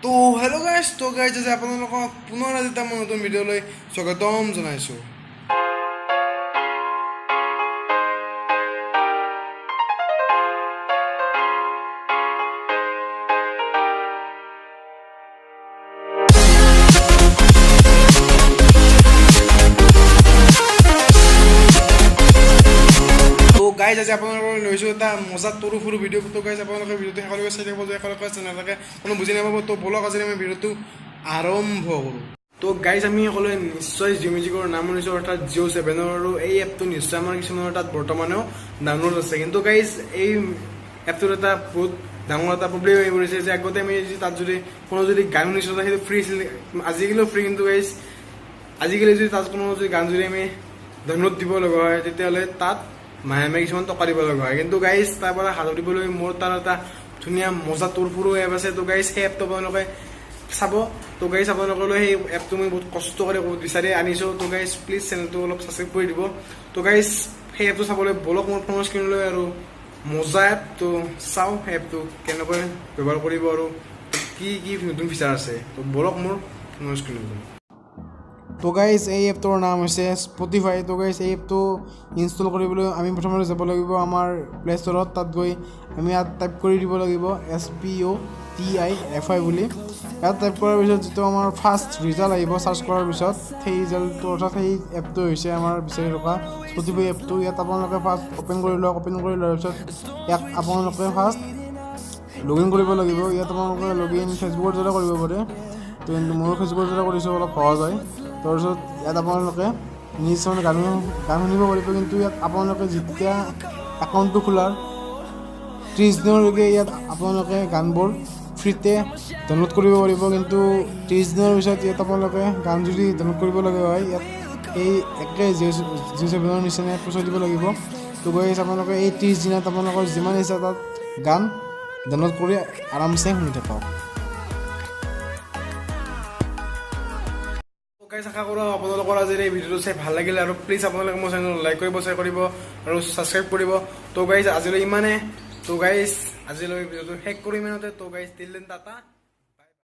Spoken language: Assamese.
তো হেল্ল' গাইজ আজি আপোনালোকক পুনৰ আজি এটা মই নতুন ভিডিঅ'লৈ স্বাগতম জনাইছোঁ। গাইজ আজি আপোনালোকক লৈছোঁ এটা মজাত সৰু সৰু ভিডিঅ'। তো গাইজ আপোনালোকে ভিডিঅ'টো শেষলৈকে চাই থাকিব, যে শেষলৈকে চাই নাথাকে কোনো বুজি নাপাব। তো বলক আজি আমি ভিডিঅ'টো আৰম্ভ কৰোঁ। তো গাইজ আমি সকলোৱে নিশ্চয় জিঅ' মিউজিকৰ নাম শুনিছোঁ, অৰ্থাৎ জিঅ' 7 আৰু এই এপটো নিশ্চয় আমাৰ কিছুমানৰ তাত বৰ্তমানেও ডাউনলোড আছে। কিন্তু গাইজ এই এপটোৰ এটা বহুত ডাঙৰ এটা প্ৰব্লেম হৈ পৰিছে যে আগতে আমি তাত যদি কোনো যদি গান শুনিছোঁ সেইটো ফ্ৰী আছিল, আজিকালিও ফ্ৰী। কিন্তু গাইজ আজিকালি যদি তাত কোনো যদি গান যদি আমি ডাউনলোড দিব লগা হয় তেতিয়াহ'লে তাত মাহে কিছুমান টকা দিব লগা হয়। কিন্তু গাইজ তাৰ পৰা হাত দিবলৈ মোৰ তাৰ এটা ধুনীয়া মজা সৰু এপ আছে। তো গাইজ সেই এপটো আপোনালোকে চাব। তো গাইজ আপোনালোকলৈ সেই এপটো মই বহুত কষ্ট কৰি বিচাৰি আনিছোঁ। তো গাইজ প্লিজ চেনেলটো অলপ ছাবস্ক্ৰাইব কৰি দিব। তো গাইজ সেই এপটো চাবলৈ বলক মোৰ ফোনৰ স্ক্ৰীনলৈ, আৰু মজা এপ। তো চাওঁ সেই এপটো কেনেকৈ ব্যৱহাৰ কৰিব আৰু কি কি নতুন ফিচাৰ আছে। তো বলক মোৰ ফোনৰ স্ক্ৰীনলৈ। তো গাইজ এই এপটোৰ নাম হৈছে স্পটিফাই। তো গাইজ এই এপটো ইনষ্টল কৰিবলৈ আমি প্ৰথমতে যাব লাগিব আমাৰ প্লে' ষ্টৰত। তাত গৈ আমি ইয়াত টাইপ কৰি দিব লাগিব SPOTIFI বুলি। ইয়াত টাইপ কৰাৰ পিছত যিটো আমাৰ ফাৰ্ষ্ট ৰিজাল্ট আহিব চাৰ্চ কৰাৰ পিছত, সেই ৰিজাল্টটো অৰ্থাৎ সেই এপটো হৈছে আমাৰ বিচাৰি থকা স্পটিফাই এপটো। ইয়াত আপোনালোকে ফাৰ্ষ্ট অ'পেন কৰি লওক। অ'পেন কৰি লোৱাৰ পিছত ইয়াত আপোনালোকে ফাৰ্ষ্ট লগ ইন কৰিব লাগিব। ইয়াত আপোনালোকে লগ ইন ফেচবুকৰ দ্বাৰা কৰিব পাৰে, কিন্তু ময়ো ফেচবুকৰ দ্বাৰা কৰিছোঁ, অলপ সহজ হয়। তাৰপিছত ইয়াত আপোনালোকে নিজ গান শুনিব পাৰিব। কিন্তু ইয়াত আপোনালোকে যেতিয়া একাউণ্টটো খোলাৰ 30 দিনলৈকে ইয়াত আপোনালোকে গানবোৰ ফ্ৰীতে ডাউনলোড কৰিব পাৰিব। কিন্তু 30 দিনৰ পিছত ইয়াত আপোনালোকে গান যদি ডাউনলোড কৰিব লগা হয়, ইয়াত এই একে জিঅ' 7ৰ নিচিনা পইচা দিব লাগিব। তো গৈ আপোনালোকে এই 30 দিনত আপোনালোকৰ যিমান ইচ্ছা তাত গান ডাউনলোড কৰি আৰামছে শুনি থাকক। গাইজ আশা কৰোঁ আপোনালোকৰ আজি এই ভিডিঅ'টো চাই ভাল লাগিলে, আৰু প্লিজ আপোনালোকে মোৰ চেনেল লাইক কৰিব, শ্বেয়াৰ কৰিব আৰু ছাবস্ক্ৰাইব কৰিব। তো গাইজ আজিলৈ ইমানে। তো গাইজ আজিলৈ ভিডিঅ'টো শেষ কৰি ইমানতে। তো গাইজ টিল দেন টাটা।